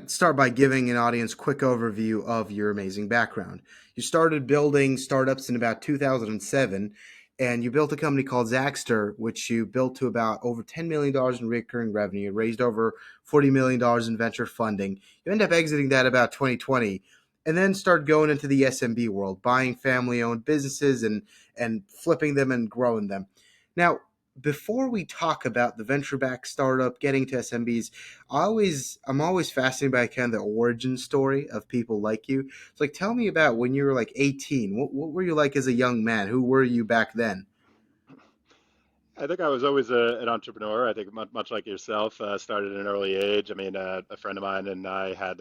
start by giving an audience quick overview of your amazing background. You started building startups in about 2007, and you built a company called Zagster, which you built to about over $10 million in recurring revenue, raised over $40 million in venture funding. You end up exiting that about 2020, and then start going into the SMB world, buying family-owned businesses and flipping them and growing them. Now, before we talk about the venture-backed startup, getting to SMBs, I'm always fascinated by kind of the origin story of people like you. It's like, tell me about when you were like 18. What were you like as a young man? Who were you back then? I think I was always an entrepreneur. I think much like yourself, started at an early age. I mean, a friend of mine and I had,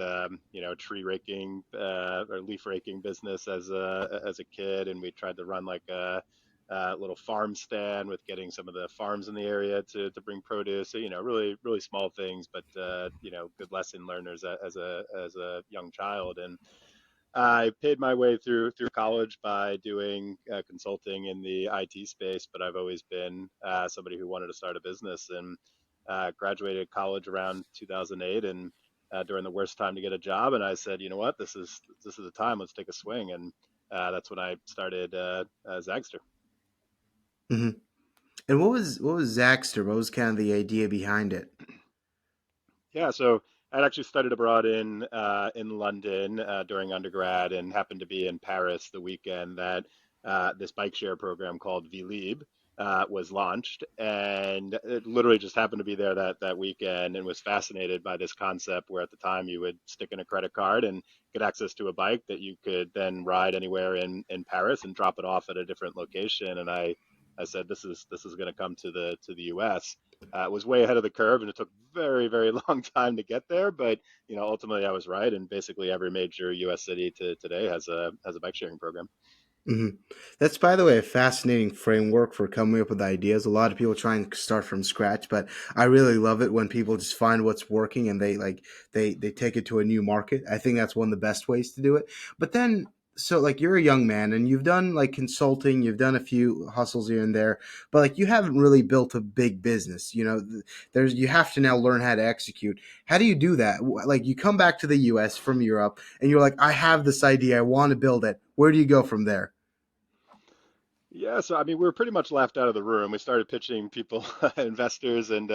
tree raking or leaf raking business as a kid, and we tried to run like a little farm stand with getting some of the farms in the area to bring produce. So, really really small things, but good lesson learners as a young child. And I paid my way through college by doing consulting in the IT space, but I've always been somebody who wanted to start a business, and graduated college around 2008, and during the worst time to get a job. And I said, you know what, this is the time. Let's take a swing, and that's when I started Zagster. Hmm. And what was Zaxter? What was kind of the idea behind it? Yeah, so I'd actually studied abroad in London during undergrad, and happened to be in Paris the weekend that this bike share program called VLib was launched, and it literally just happened to be there that weekend, and was fascinated by this concept where at the time you would stick in a credit card and get access to a bike that you could then ride anywhere in Paris and drop it off at a different location. And I said, this is going to come to the US. It was way ahead of the curve, and it took very, very long time to get there. But ultimately, I was right, and basically every major U.S. city to today has a bike sharing program. Hmm. That's, by the way, a fascinating framework for coming up with ideas. A lot of people try and start from scratch, but I really love it when people just find what's working and they take it to a new market. I think that's one of the best ways to do it. But then, so like you're a young man and you've done like consulting, you've done a few hustles here and there, but like you haven't really built a big business. There's you have to now learn how to execute. How do you do that? Like you come back to the U.S. from Europe and you're like, I have this idea, I want to build it. Where do you go from there? Yeah, so I mean, we were pretty much laughed out of the room. We started pitching people, investors, and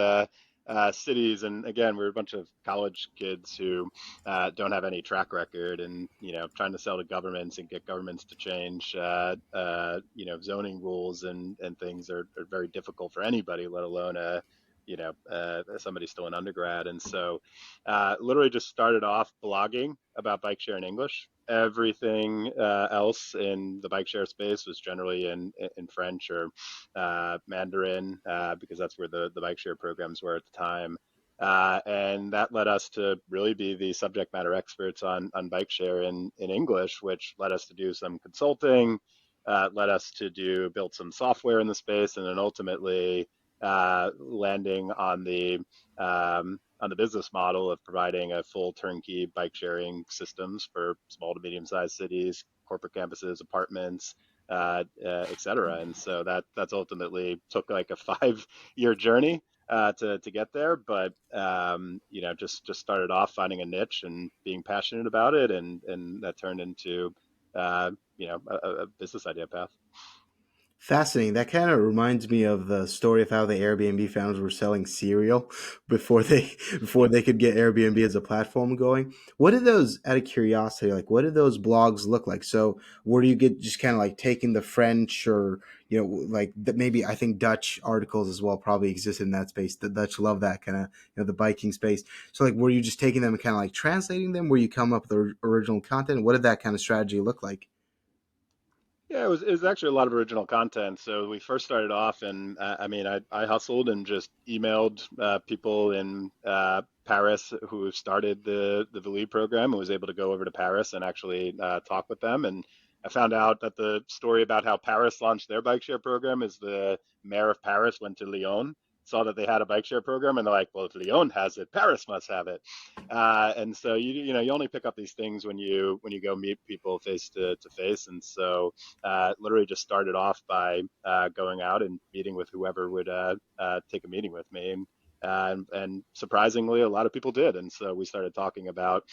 cities, and again, we were a bunch of college kids who don't have any track record, and trying to sell to governments and get governments to change, zoning rules and things are very difficult for anybody, let alone somebody still in undergrad. And so, literally just started off blogging about bike share in English. Everything else in the bike share space was generally in French or Mandarin, because that's where the bike share programs were at the time. And that led us to really be the subject matter experts on bike share in English, which led us to do some consulting, led us to build some software in the space, and then ultimately landing on the business model of providing a full turnkey bike sharing systems for small to medium sized cities, corporate campuses, apartments, et cetera. And so that's ultimately took like a 5 year journey to get there. But just started off finding a niche and being passionate about it, and that turned into a business idea path. Fascinating. That kind of reminds me of the story of how the Airbnb founders were selling cereal before they before they could get Airbnb as a platform going. What did those, out of curiosity, like what did those blogs look like? So where do you get just kind of like taking the French or like that, maybe I think Dutch articles as well probably exist in that space. The Dutch love that kind of the biking space. So like were you just taking them and kind of like translating them? Where you come up with the original content? What did that kind of strategy look like? Yeah, it was actually a lot of original content. So we first started off, and I mean, I hustled and just emailed people in Paris who started the lead program, and was able to go over to Paris and actually talk with them. And I found out that the story about how Paris launched their bike share program is the mayor of Paris went to Lyon, saw that they had a bike share program, and they're like, well, if Lyon has it, Paris must have it. And so you only pick up these things when you go meet people face to face. And so literally just started off by going out and meeting with whoever would take a meeting with me. And surprisingly, a lot of people did. And so we started talking about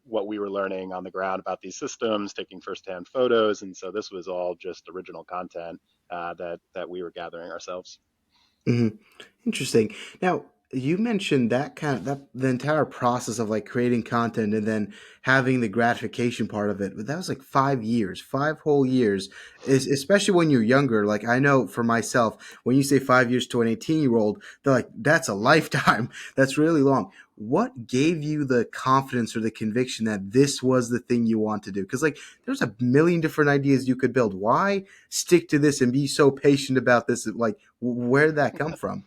what we were learning on the ground about these systems, taking firsthand photos. And so this was all just original content that we were gathering ourselves. Hmm. Interesting. Now, you mentioned that the entire process of like creating content and then having the gratification part of it. But that was like 5 years, 5 whole years. Is especially when you're younger. Like I know for myself, when you say 5 years to an 18-year-old, they're like, that's a lifetime. That's really long. What gave you the confidence or the conviction that this was the thing you want to do? Because like there's a million different ideas you could build. Why stick to this and be so patient about this? Like where did that come from?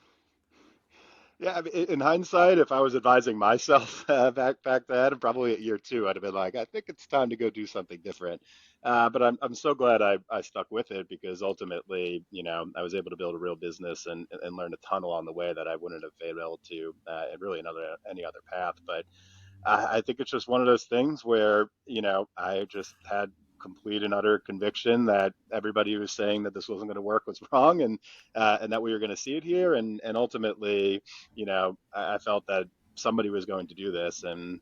Yeah, I mean, in hindsight, if I was advising myself back then, probably at year two, I'd have been like, I think it's time to go do something different. But I'm so glad I stuck with it because ultimately, I was able to build a real business and learn a ton along the way that I wouldn't have been able to in really another any other path. But I think it's just one of those things where, I just had complete and utter conviction that everybody who was saying that this wasn't going to work was wrong, and that we were going to see it here, and ultimately, I felt that somebody was going to do this, and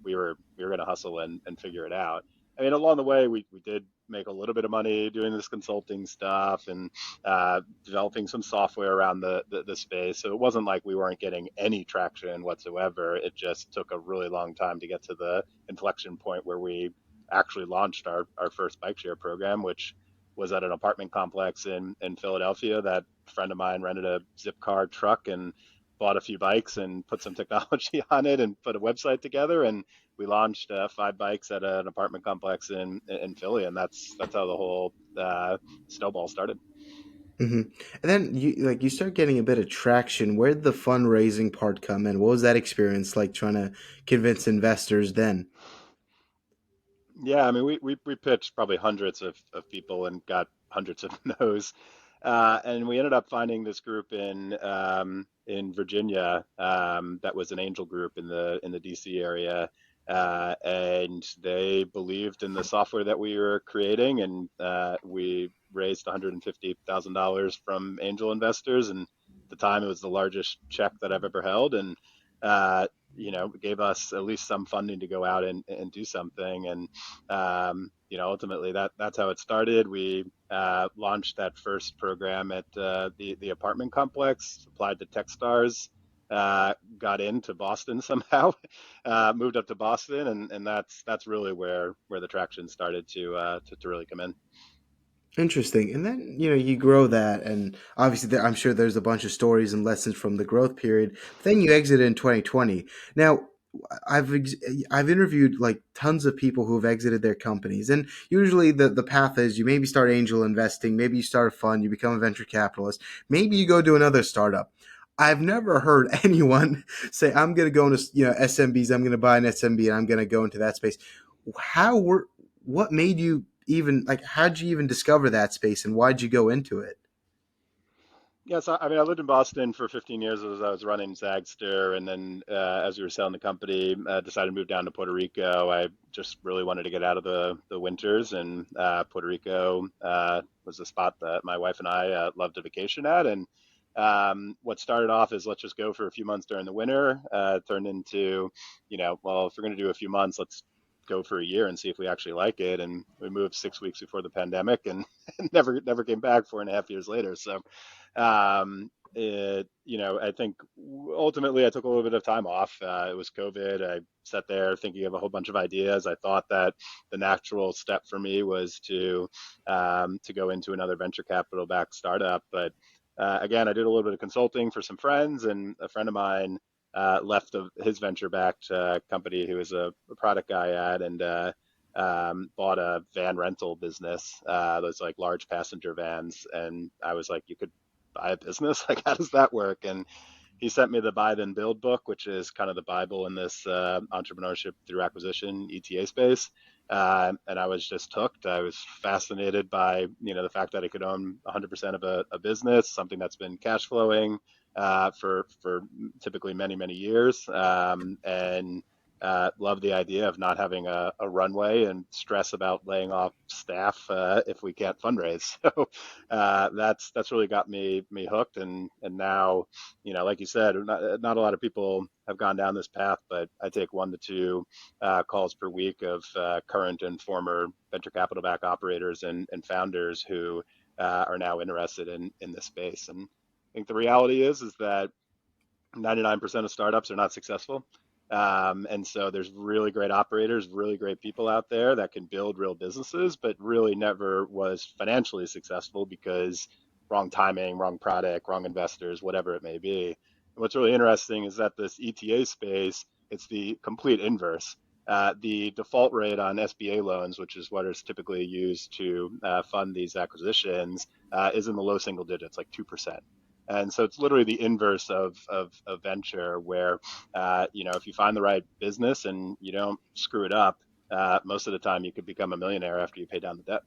we were going to hustle and figure it out. I mean, along the way, we did make a little bit of money doing this consulting stuff and developing some software around the space. So it wasn't like we weren't getting any traction whatsoever. It just took a really long time to get to the inflection point where we actually launched our first bike share program, which was at an apartment complex in Philadelphia. That friend of mine rented a Zipcar truck and bought a few bikes and put some technology on it and put a website together. And we launched 5 bikes at an apartment complex in Philly. And that's how the whole snowball started. Hmm. And then you start getting a bit of traction. Where did the fundraising part come in? What was that experience like trying to convince investors then? Yeah, I mean, we pitched probably hundreds of people and got hundreds of no's. And we ended up finding this group in Virginia that was an angel group in the DC area, and they believed in the software that we were creating, and we raised $150,000 from angel investors, and at the time it was the largest check that I've ever held, and it gave us at least some funding to go out and do something, and ultimately that's how it started. We launched that first program at the apartment complex, applied to TechStars, got into Boston somehow, moved up to Boston, and that's really where the traction started to really come in. Interesting. And then, you grow that, and obviously, I'm sure there's a bunch of stories and lessons from the growth period. But then you exited in 2020. Now, I've ex- I've interviewed like tons of people who have exited their companies, and usually the path is you maybe start angel investing, maybe you start a fund, you become a venture capitalist, maybe you go do another startup. I've never heard anyone say I'm going to go into SMBs. I'm going to buy an SMB and I'm going to go into that space. How were what made you even like how'd you even discover that space and why'd you go into it? Yeah, so I mean, I lived in Boston for 15 years as I was running Zagster, and then as we were selling the company, decided to move down to Puerto Rico. I just really wanted to get out of the winters, and Puerto Rico was a spot that my wife and I loved to vacation at. And what started off as let's just go for a few months during the winter turned into, well, if we're going to do a few months, let's go for a year and see if we actually like it. And we moved 6 weeks before the pandemic, and never came back 4.5 years later. So I think ultimately I took a little bit of time off. It was COVID. I sat there thinking of a whole bunch of ideas. I thought that the natural step for me was to go into another venture capital backed startup. But again, I did a little bit of consulting for some friends, and a friend of mine left his venture backed company who was a product guy at, and bought a van rental business, those like large passenger vans. And I was like, you could buy a business? Like, how does that work? And he sent me the Buy Then Build book, which is kind of the Bible in this entrepreneurship through acquisition ETA space. And I was just hooked. I was fascinated by the fact that I could own 100% of a business, something that's been cash flowing for typically many years, and love the idea of not having a runway and stress about laying off staff if we can't fundraise. So that's really got me hooked, and now, like you said, not a lot of people have gone down this path, but I take 1 to 2 calls per week of current and former venture capital back operators and founders who are now interested in this space. And I think the reality is that 99% of startups are not successful. And so there's really great operators, really great people out there that can build real businesses, but really never was financially successful because wrong timing, wrong product, wrong investors, whatever it may be. And what's really interesting is that this ETA space, it's the complete inverse. The default rate on SBA loans, which is what is typically used to fund these acquisitions, is in the low single digits, like 2%. And so it's literally the inverse of venture, where if you find the right business and you don't screw it up, most of the time you could become a millionaire after you pay down the debt.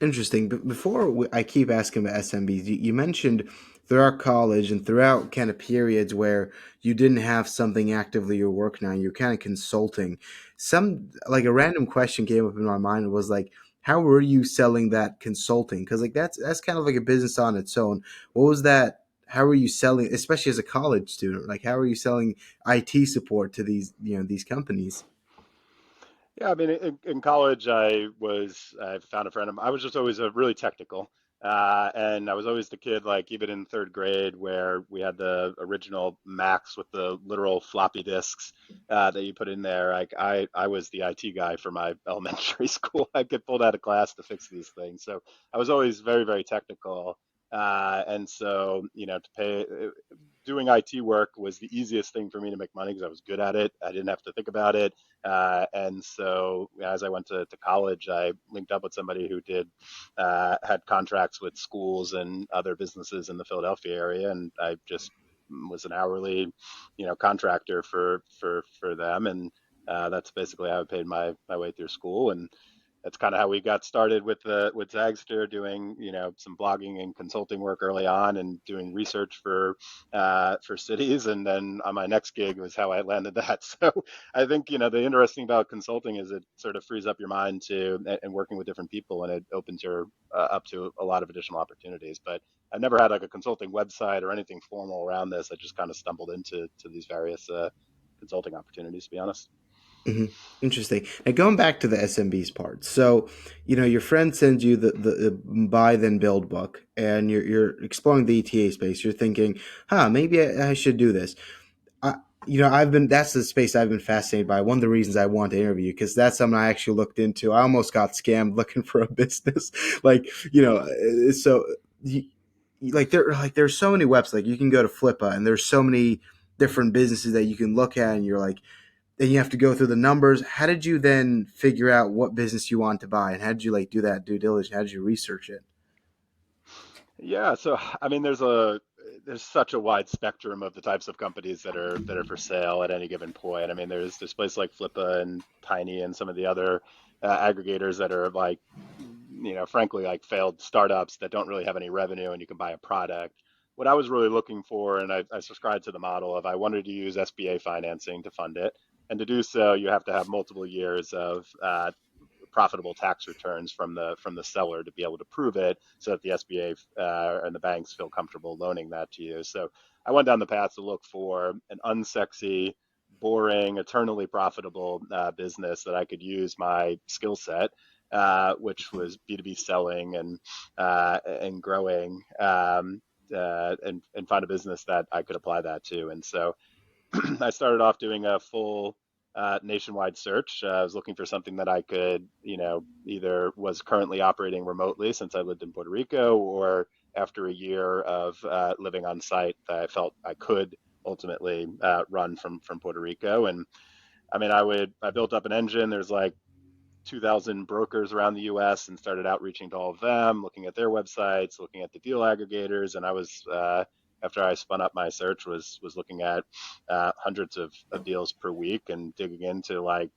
Interesting. But before I keep asking about SMBs, you mentioned throughout college and throughout kind of periods where you didn't have something actively you're working on, you're kind of consulting. Some like a random question came up in my mind and was like, how were you selling that consulting? Because like that's kind of like a business on its own. What was that? How are you selling, especially as a college student? Like, how are you selling IT support to these companies? Yeah, I mean, in college, I found a friend of mine. I was just always a really technical, and I was always the kid, like even in third grade, where we had the original Macs with the literal floppy disks that you put in there. Like I was the IT guy for my elementary school. I get pulled out of class to fix these things, so I was always very, very technical. And so, to pay doing IT work was the easiest thing for me to make money because I was good at it. I didn't have to think about it. And so as I went to college, I linked up with somebody who had contracts with schools and other businesses in the Philadelphia area, and I just was an hourly, contractor for them, and that's basically how I paid my way through school. And that's kind of how we got started with Zagster, doing some blogging and consulting work early on, and doing research for cities. And then on my next gig was how I landed that. So I think the interesting about consulting is it sort of frees up your mind to and working with different people, and it opens your up to a lot of additional opportunities. But I've never had like a consulting website or anything formal around this. I just kind of stumbled into these various consulting opportunities, to be honest. Hmm. Interesting. Now going back to the SMBs part, so your friend sends you the buy then build book, and you're exploring the ETA space. You're thinking, maybe I should do this. I, I've been that's the space I've been fascinated by. One of the reasons I want to interview because that's something I actually looked into. I almost got scammed looking for a business, like so. You, there's so many websites. Like you can go to Flippa, and there's so many different businesses that you can look at, and you're like then you have to go through the numbers. How did you then figure out what business you want to buy, and how did you like do that due diligence? How did you research it? Yeah, so I mean, there's such a wide spectrum of the types of companies that are for sale at any given point. I mean, there's places like Flippa and Tiny and some of the other aggregators that are like, frankly, like failed startups that don't really have any revenue, and you can buy a product. What I was really looking for, and I subscribed to the model of I wanted to use SBA financing to fund it, and to do so, you have to have multiple years of profitable tax returns from the seller to be able to prove it, so that the SBA and the banks feel comfortable loaning that to you. So I went down the path to look for an unsexy, boring, eternally profitable business that I could use my skill set, which was B2B selling and growing, and find a business that I could apply that to. And so I started off doing a full nationwide search. I was looking for something that I could, either was currently operating remotely since I lived in Puerto Rico, or after a year of living on site, I felt I could ultimately run from Puerto Rico. And I mean, I built up an engine. There's like 2,000 brokers around the U.S. and started outreaching to all of them, looking at their websites, looking at the deal aggregators. And I was after I spun up my search, was looking at hundreds of deals per week and digging into like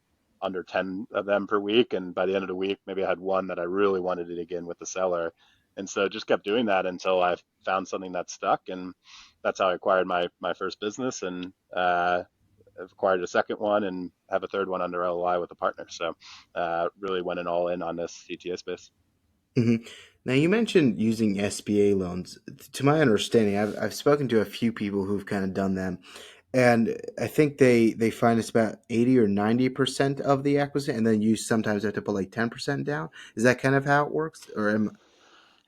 under 10 of them per week. And by the end of the week, maybe I had one that I really wanted to dig in with the seller. And so just kept doing that until I found something that stuck. And that's how I acquired my first business. And have acquired a second one and have a third one under LOI with a partner. So really went in all in on this CTA space. Hmm. Now, you mentioned using SBA loans. To my understanding, I've spoken to a few people who've kind of done them, and I think they find it's about 80 or 90% of the acquisition, and then you sometimes have to put like 10% down. Is that kind of how it works, or am?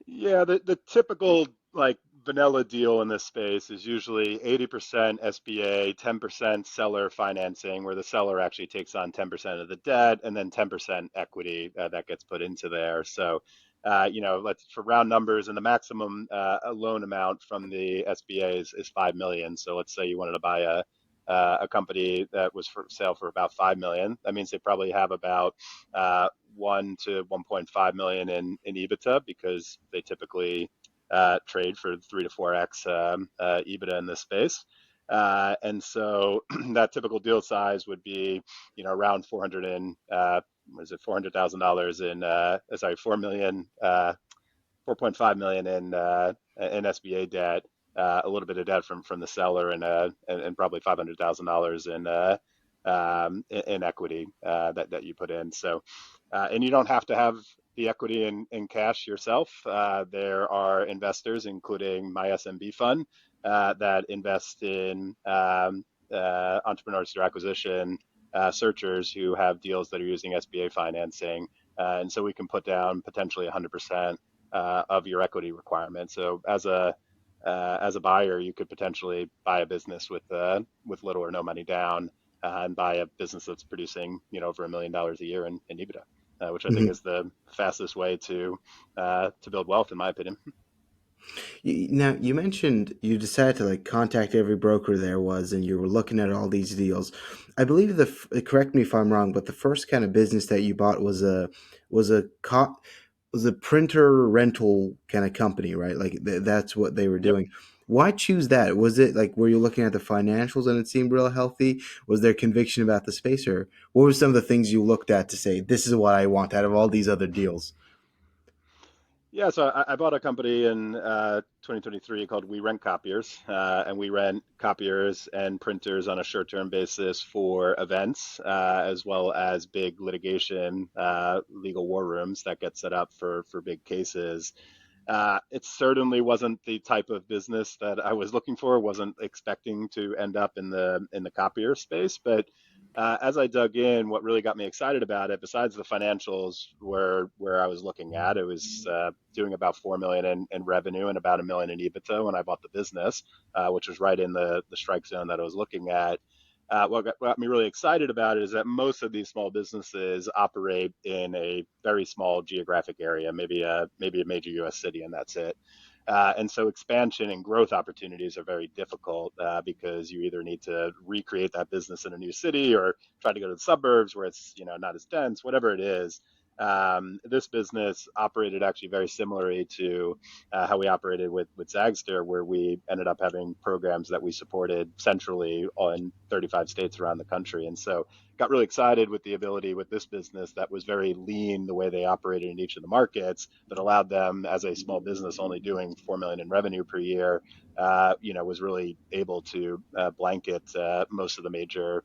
Yeah, the typical like vanilla deal in this space is usually 80% SBA, 10% seller financing, where the seller actually takes on 10% of the debt and then 10% equity that gets put into there. So, let's for round numbers, and the maximum loan amount from the SBA is 5 million. So let's say you wanted to buy a company that was for sale for about 5 million. That means they probably have about 1 to 1.5 million in EBITDA because they typically trade for 3 to 4x EBITDA in this space. And so that typical deal size would be, around 400 and was it $400,000 in sorry 4 million 4.5 million in SBA debt, a little bit of debt from the seller, and probably $500,000 in equity that you put in. So, and you don't have to have the equity in cash yourself. There are investors, including my SMB fund, that invest in entrepreneurs through acquisition, searchers who have deals that are using SBA financing. And so we can put down potentially 100% of your equity requirement. So as a buyer, you could potentially buy a business with little or no money down, and buy a business that's producing over $1 million a year in EBITDA, which I think is the fastest way to build wealth, in my opinion. Now, you mentioned you decided to like contact every broker there was, and you were looking at all these deals. I believe correct me if I'm wrong, but the first kind of business that you bought was a co- was a printer rental kind of company, right? Like that's what they were Yep. doing. Why choose that? Was it like were you looking at the financials and it seemed real healthy? Was there conviction about the space, or what were some of the things you looked at to say this is what I want out of all these other deals? Yeah, so I bought a company in 2023 called We Rent Copiers, and we rent copiers and printers on a short-term basis for events, as well as big litigation, legal war rooms that get set up for big cases. It certainly wasn't the type of business that I was looking for. Wasn't expecting to end up in the copier space, but as I dug in, what really got me excited about it, besides the financials, where I was looking at, it was doing about 4 million in revenue and about 1 million in EBITDA when I bought the business, which was right in the strike zone that I was looking at. What got me really excited about it is that most of these small businesses operate in a very small geographic area, maybe a major U.S. city, and that's it. And so expansion and growth opportunities are very difficult because you either need to recreate that business in a new city or try to go to the suburbs where it's not as dense, whatever it is. This business operated actually very similarly to how we operated with Zagster, where we ended up having programs that we supported centrally in 35 states around the country. And so got really excited with the ability with this business that was very lean the way they operated in each of the markets that allowed them as a small business only doing 4 million in revenue per year, was really able to blanket most of the major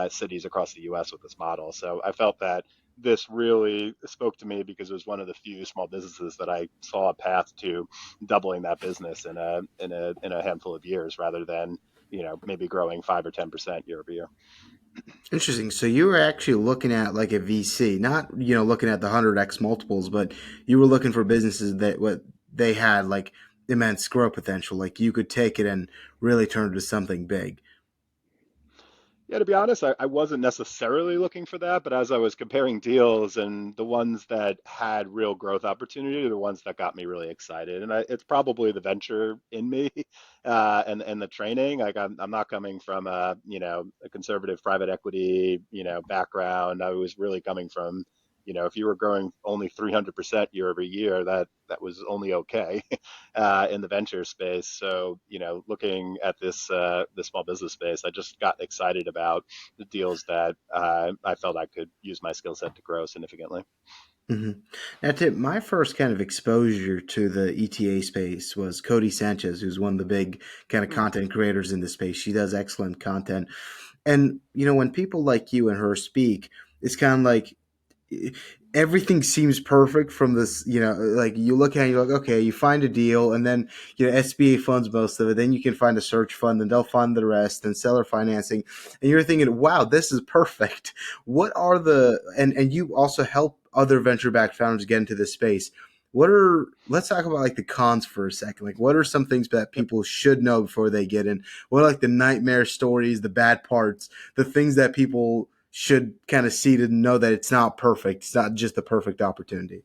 cities across the U.S. with this model. So I felt that this really spoke to me because it was one of the few small businesses that I saw a path to doubling that business in a handful of years, rather than maybe growing 5 or 10% year over year. Interesting. So you were actually looking at like a VC, not looking at the 100x multiples, but you were looking for businesses that what they had like immense growth potential. Like you could take it and really turn it into something big. Yeah, to be honest, I wasn't necessarily looking for that, but as I was comparing deals, and the ones that had real growth opportunity are the ones that got me really excited. And it's probably the venture in me, and the training. Like I'm not coming from a conservative private equity background. I was really coming from if you were growing only 300% year over year, that was only okay in the venture space. So, looking at this small business space, I just got excited about the deals that I felt I could use my skill set to grow significantly. Hmm. Now, my first kind of exposure to the ETA space was Cody Sanchez, who's one of the big kind of Hmm. content creators in the space. She does excellent content. And when people like you and her speak, it's kind of like everything seems perfect from this. Like you look at it, you're like, okay, you find a deal, and then SBA funds most of it. Then you can find a search fund, and they'll fund the rest, and seller financing. And you're thinking, wow, this is perfect. What are the and you also help other venture backed founders get into this space. Let's talk about like the cons for a second. Like, what are some things that Yep. people should know before they get in? What are like the nightmare stories, the bad parts, the things that people should kind of see to know that it's not perfect. It's not just the perfect opportunity.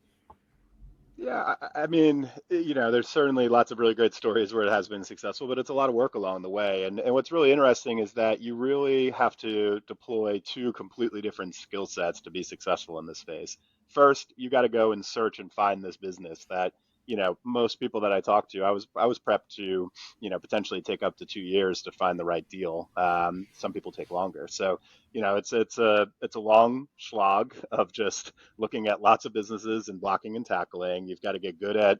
Yeah, I mean, there's certainly lots of really great stories where it has been successful, but it's a lot of work along the way. And what's really interesting is that you really have to deploy two completely different skill sets to be successful in this space. First, you got to go and search and find this business that, most people that I talked to, I was prepped to, potentially take up to 2 years to find the right deal. Some people take longer. So, it's a long slog of just looking at lots of businesses and blocking and tackling. You've got to get good at,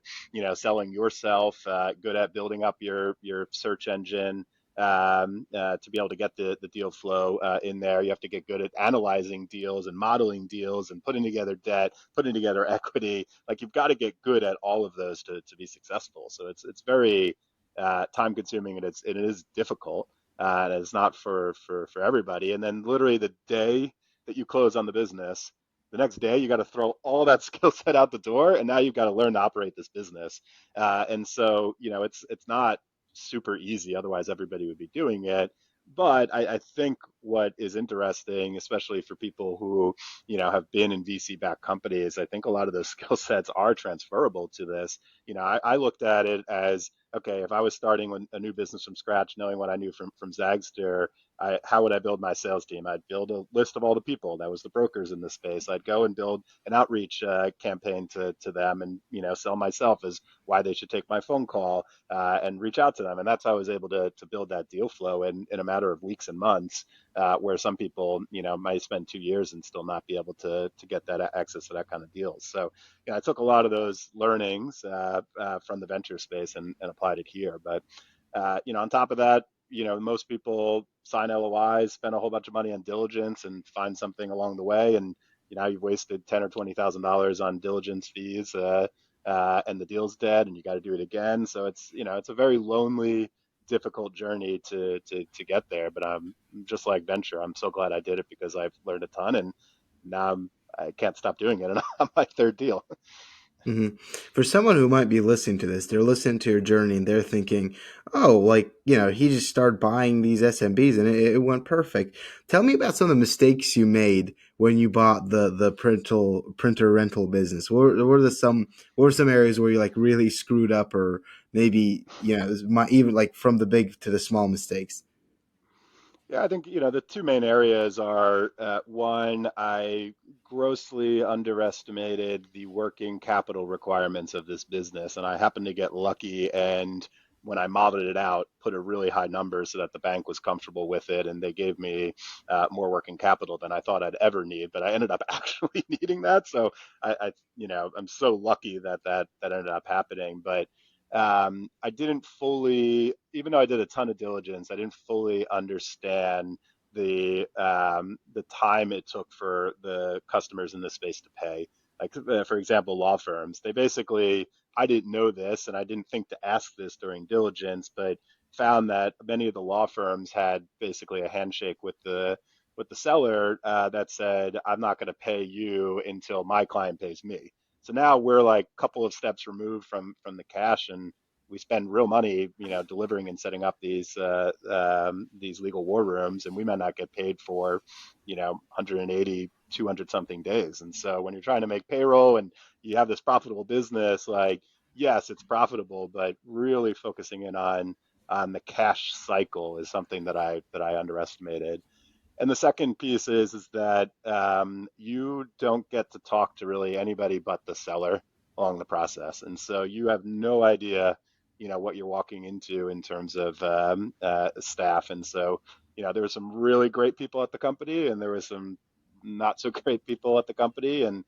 selling yourself, good at building up your search engine, to be able to get the deal flow in there. You have to get good at analyzing deals and modeling deals and putting together debt, putting together equity. Like you've got to get good at all of those to be successful. So it's very time consuming, and it is difficult. And it's not for everybody. And then literally the day that you close on the business, the next day you got to throw all that skill set out the door, and now you've got to learn to operate this business. And so it's not super easy, otherwise everybody would be doing it. But I think what is interesting, especially for people who have been in VC backed companies, I think a lot of those skill sets are transferable to this. I looked at it as, okay, if I was starting a new business from scratch, knowing what I knew from Zagster, how would I build my sales team? I'd build a list of all the people that was the brokers in this space. I'd go and build an outreach campaign to them, and sell myself as why they should take my phone call, and reach out to them. And that's how I was able to build that deal flow in a matter of weeks and months, where some people might spend 2 years and still not be able to get that access to that kind of deals. So I took a lot of those learnings from the venture space and applied it here. But on top of that, most people sign LOIs, spend a whole bunch of money on diligence, and find something along the way, and you've wasted $10,000 or $20,000 on diligence fees, and the deal's dead, and you got to do it again. So it's a very lonely, difficult journey to get there. But I'm just like venture. I'm so glad I did it because I've learned a ton, and now I can't stop doing it, and I'm my third deal. hmm For someone who might be listening to this, they're listening to your journey and they're thinking, oh, like, he just started buying these SMBs and it went perfect. Tell me about some of the mistakes you made when you bought the printer rental business. What were some areas where you like really screwed up, or maybe, even like from the big to the small mistakes? Yeah, I think, the two main areas are, one, I grossly underestimated the working capital requirements of this business. And I happened to get lucky, and when I modeled it out, put a really high number so that the bank was comfortable with it. And they gave me more working capital than I thought I'd ever need. But I ended up actually needing that. So I'm so lucky that ended up happening. But I didn't fully, even though I did a ton of diligence, I didn't fully understand the time it took for the customers in this space to pay. Like, for example, law firms, they basically, I didn't know this, and I didn't think to ask this during diligence, but found that many of the law firms had basically a handshake with the seller, that said, I'm not going to pay you until my client pays me. So now we're like a couple of steps removed from the cash, and we spend real money, delivering and setting up these legal war rooms, and we might not get paid for, 180, 200 something days. And so when you're trying to make payroll and you have this profitable business, like, yes, it's profitable, but really focusing in on the cash cycle is something that I underestimated. And the second piece is that you don't get to talk to really anybody but the seller along the process, and so you have no idea, what you're walking into in terms of staff. And so, there were some really great people at the company, and there were some not so great people at the company. And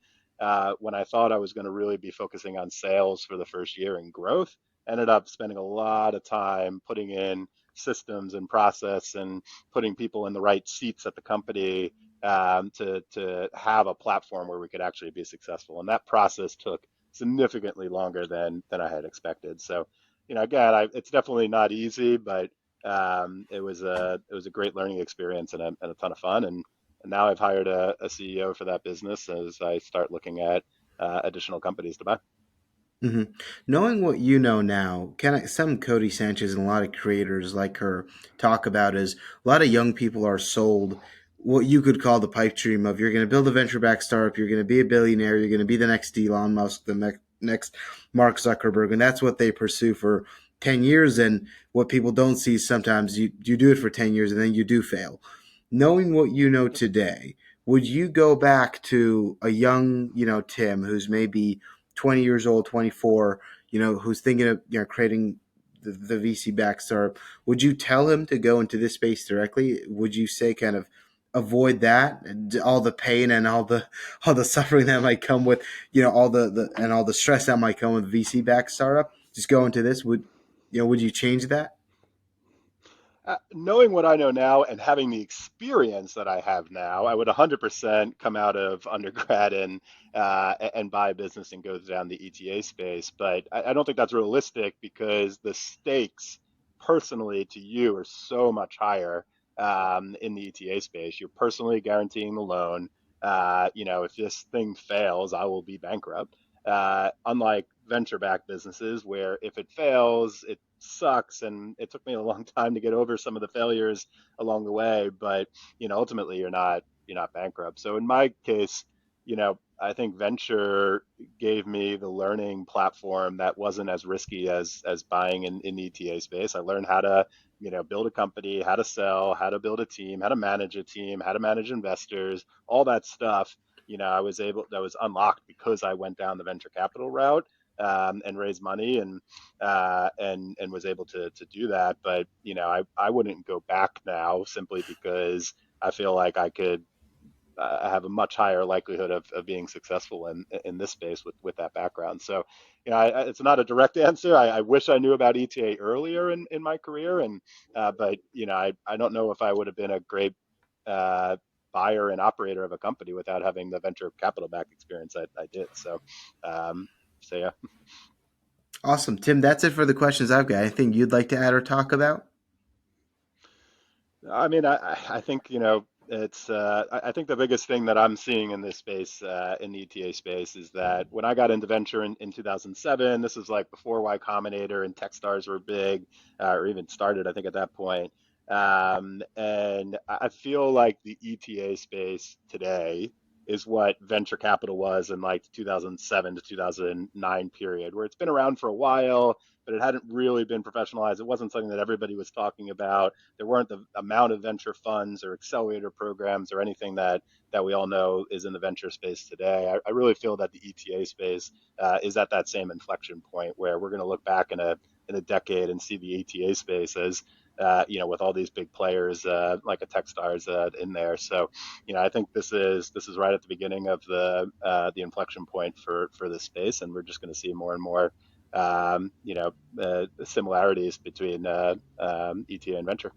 when I thought I was going to really be focusing on sales for the first year and growth, ended up spending a lot of time putting in systems and process and putting people in the right seats at the company to have a platform where we could actually be successful. And that process took significantly longer than I had expected. So, again, it's definitely not easy, but it was a great learning experience and a ton of fun. And now I've hired a CEO for that business as I start looking at additional companies to buy. hmm Knowing what you know now, some Cody Sanchez and a lot of creators like her talk about is a lot of young people are sold what you could call the pipe dream of you're going to build a venture back startup, you're going to be a billionaire, you're going to be the next Elon Musk, the next Mark Zuckerberg, and that's what they pursue for 10 years. And what people don't see is sometimes you do it for 10 years and then you do fail. Knowing what you know Yep. today, would you go back to a young, Tim who's maybe 20 years old, 24, who's thinking of, creating the VC back startup, would you tell him to go into this space directly? Would you say kind of avoid that and all the pain and all the suffering that might come with, all the and all the stress that might come with VC back startup? Just go into this. Would you change that? Knowing what I know now and having the experience that I have now, I would 100% come out of undergrad and buy a business and go down the ETA space. But I don't think that's realistic because the stakes personally to you are so much higher in the ETA space. You're personally guaranteeing the loan. If this thing fails, I will be bankrupt. Unlike venture-backed businesses, where if it fails, it sucks, and it took me a long time to get over some of the failures along the way. But ultimately, you're not bankrupt. So in my case, I think venture gave me the learning platform that wasn't as risky as buying in the ETA space. I learned how to build a company, how to sell, how to build a team, how to manage a team, how to manage investors, all that stuff. That was unlocked because I went down the venture capital route and raised money and was able to do that. But I wouldn't go back now simply because I feel like I could have a much higher likelihood of being successful in this space with that background. So, it's not a direct answer. I wish I knew about ETA earlier in my career, but I don't know if I would have been a great uh, buyer and operator of a company without having the venture capital back experience I did. Um, so yeah. Awesome, Tim. That's it for the questions I've got. Anything you'd like to add or talk about? I mean, I think, I think the biggest thing that I'm seeing in this space, in the ETA space, is that when I got into venture in 2007, this is like before Y Combinator and Techstars were big, or even started, I think, at that point. And I feel like the ETA space today is what venture capital was in like the 2007 to 2009 period, where it's been around for a while, but it hadn't really been professionalized. It wasn't something that everybody was talking about. There weren't the amount of venture funds or accelerator programs or anything that we all know is in the venture space today. I really feel that the ETA space is at that same inflection point where we're going to look back in a decade and see the ETA space as with all these big players like a Techstars in there. So, I think this is right at the beginning of the inflection point for this space, and we're just going to see more and more similarities between ETA and venture.